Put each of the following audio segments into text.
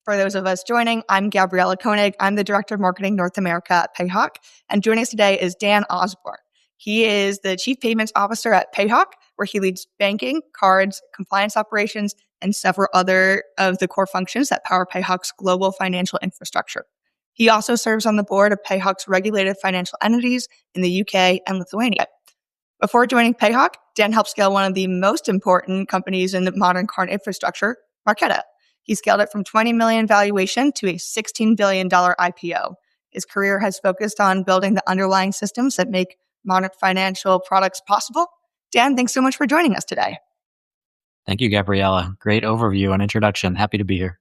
For those of us joining, I'm Gabriella Koenig. I'm the Director of Marketing North America at Payhawk. And joining us today is Dan Osburn. He is the Chief Payments Officer at Payhawk, where he leads banking, cards, compliance operations, and several other of the core functions that power Payhawk's global financial infrastructure. He also serves on the board of Payhawk's regulated financial entities in the UK and Lithuania. Before joining Payhawk, Dan helped scale one of the most important companies in the modern card infrastructure, Marqeta. He scaled it from $20 million valuation to a $16 billion IPO. His career has focused on building the underlying systems that make modern financial products possible. Dan, thanks so much for joining us today. Thank you, Gabriella. Great overview and introduction. Happy to be here.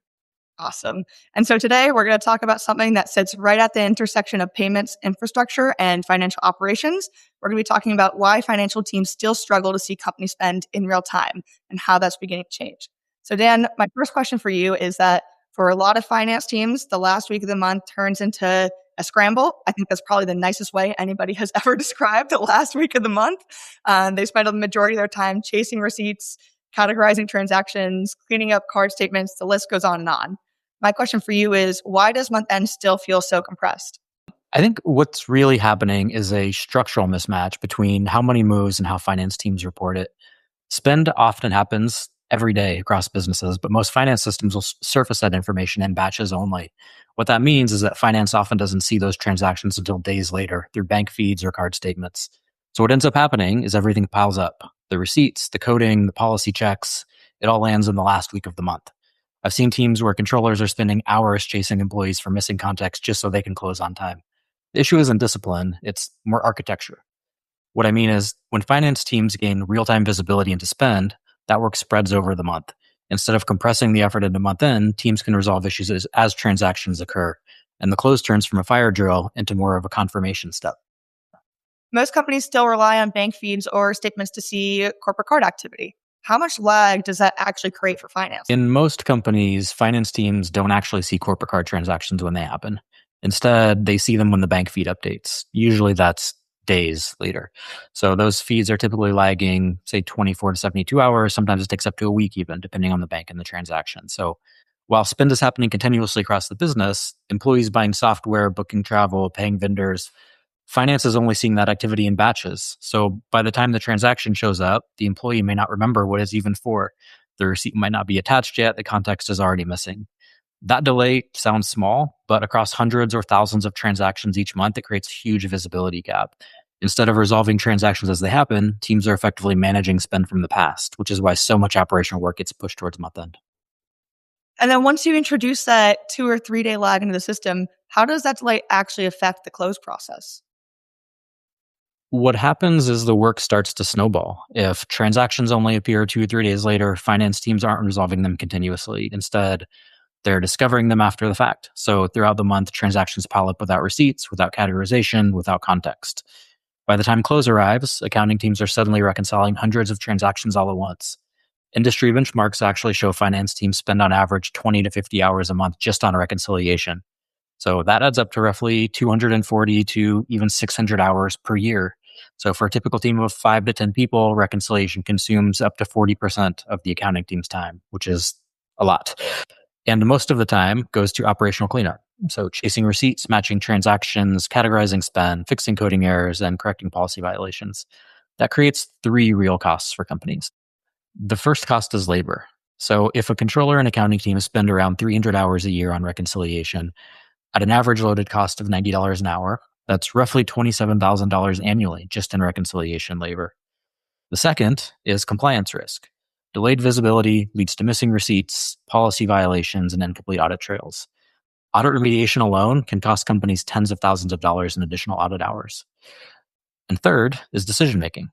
Awesome. And so today we're going to talk about something that sits right at the intersection of payments infrastructure and financial operations. We're going to be talking about why financial teams still struggle to see company spend in real time and how that's beginning to change. So Dan, my first question for you is that for a lot of finance teams, the last week of the month turns into a scramble. I think that's probably the nicest way anybody has ever described the last week of the month. They spend the majority of their time chasing receipts, categorizing transactions, cleaning up card statements. The list goes on and on. My question for you is, why does month end still feel so compressed? I think what's really happening is a structural mismatch between how money moves and how finance teams report it. Spend often happens every day across businesses, but most finance systems will surface that information in batches only. What that means is that finance often doesn't see those transactions until days later through bank feeds or card statements. So what ends up happening is everything piles up. The receipts, the coding, the policy checks, it all lands in the last week of the month. I've seen teams where controllers are spending hours chasing employees for missing context just so they can close on time. The issue isn't discipline, it's more architecture. What I mean is, when finance teams gain real-time visibility into spend, that work spreads over the month. Instead of compressing the effort into month end, teams can resolve issues as transactions occur, and the close turns from a fire drill into more of a confirmation step. Most companies still rely on bank feeds or statements to see corporate card activity. How much lag does that actually create for finance? In most companies, finance teams don't actually see corporate card transactions when they happen. Instead, they see them when the bank feed updates. Usually that's days later. So those feeds are typically lagging, say, 24 to 72 hours. Sometimes it takes up to a week even, depending on the bank and the transaction. So while spend is happening continuously across the business, employees buying software, booking travel, paying vendors, finance is only seeing that activity in batches. So by the time the transaction shows up, the employee may not remember what it's even for. The receipt might not be attached yet. The context is already missing. That delay sounds small, but across hundreds or thousands of transactions each month, it creates a huge visibility gap. Instead of resolving transactions as they happen, teams are effectively managing spend from the past, which is why so much operational work gets pushed towards month end. And then once you introduce that 2 or 3 day lag into the system, how does that delay actually affect the close process? What happens is the work starts to snowball. If transactions only appear 2 or 3 days later, finance teams aren't resolving them continuously. Instead, they're discovering them after the fact. So throughout the month, transactions pile up without receipts, without categorization, without context. By the time close arrives, accounting teams are suddenly reconciling hundreds of transactions all at once. Industry benchmarks actually show finance teams spend on average 20 to 50 hours a month just on reconciliation. So that adds up to roughly 240 to even 600 hours per year. So for a typical team of 5 to 10 people, reconciliation consumes up to 40% of the accounting team's time, which is a lot. And most of the time goes to operational cleanup. So chasing receipts, matching transactions, categorizing spend, fixing coding errors, and correcting policy violations. That creates 3 real costs for companies. The first cost is labor. So if a controller and accounting team spend around 300 hours a year on reconciliation, at an average loaded cost of $90 an hour, that's roughly $27,000 annually just in reconciliation labor. The second is compliance risk. Delayed visibility leads to missing receipts, policy violations, and incomplete audit trails. Audit remediation alone can cost companies tens of thousands of dollars in additional audit hours. And third is decision-making.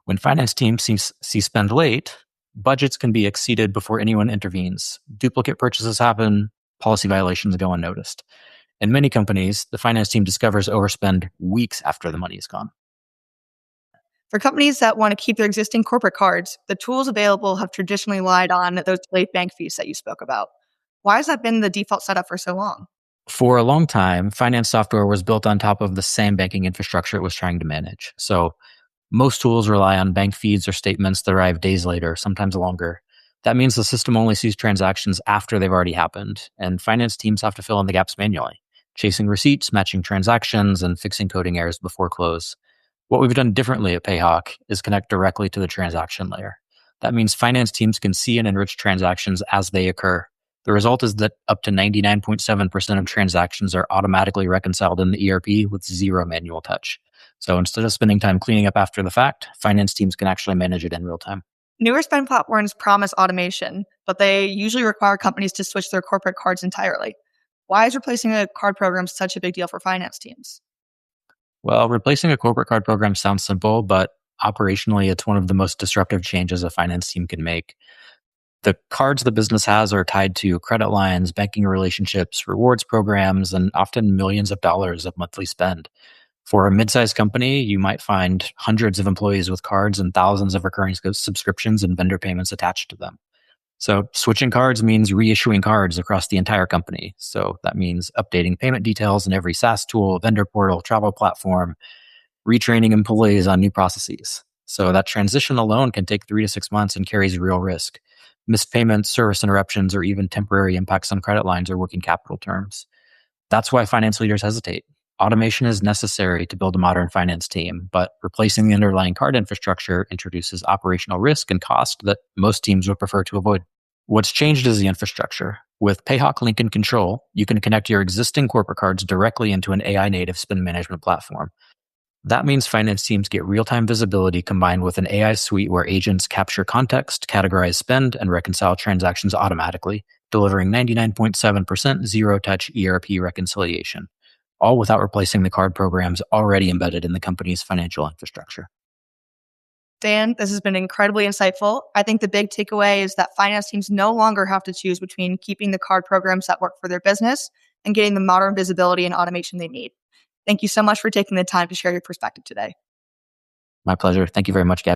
When finance teams see spend late, budgets can be exceeded before anyone intervenes. Duplicate purchases happen, policy violations go unnoticed. In many companies, the finance team discovers overspend weeks after the money is gone. For companies that want to keep their existing corporate cards, the tools available have traditionally relied on those delayed bank fees that you spoke about. Why has that been the default setup for so long? For a long time, finance software was built on top of the same banking infrastructure it was trying to manage. So most tools rely on bank feeds or statements that arrive days later, sometimes longer. That means the system only sees transactions after they've already happened, and finance teams have to fill in the gaps manually, chasing receipts, matching transactions, and fixing coding errors before close. What we've done differently at Payhawk is connect directly to the transaction layer. That means finance teams can see and enrich transactions as they occur. The result is that up to 99.7% of transactions are automatically reconciled in the ERP with zero manual touch. So instead of spending time cleaning up after the fact, finance teams can actually manage it in real time. Newer spend platforms promise automation, but they usually require companies to switch their corporate cards entirely. Why is replacing a card program such a big deal for finance teams? Well, replacing a corporate card program sounds simple, but operationally, it's one of the most disruptive changes a finance team can make. The cards the business has are tied to credit lines, banking relationships, rewards programs, and often millions of dollars of monthly spend. For a mid-sized company, you might find hundreds of employees with cards and thousands of recurring subscriptions and vendor payments attached to them. So switching cards means reissuing cards across the entire company. So that means updating payment details in every SaaS tool, vendor portal, travel platform, retraining employees on new processes. So that transition alone can take 3 to 6 months and carries real risk. Missed payments, service interruptions, or even temporary impacts on credit lines or working capital terms. That's why finance leaders hesitate. Automation is necessary to build a modern finance team, but replacing the underlying card infrastructure introduces operational risk and cost that most teams would prefer to avoid. What's changed is the infrastructure. With Payhawk Link and Control, you can connect your existing corporate cards directly into an AI-native spend management platform. That means finance teams get real-time visibility combined with an AI suite where agents capture context, categorize spend, and reconcile transactions automatically, delivering 99.7% zero-touch ERP reconciliation, all without replacing the card programs already embedded in the company's financial infrastructure. Dan, this has been incredibly insightful. I think the big takeaway is that finance teams no longer have to choose between keeping the card programs that work for their business and getting the modern visibility and automation they need. Thank you so much for taking the time to share your perspective today. My pleasure. Thank you very much, Gab.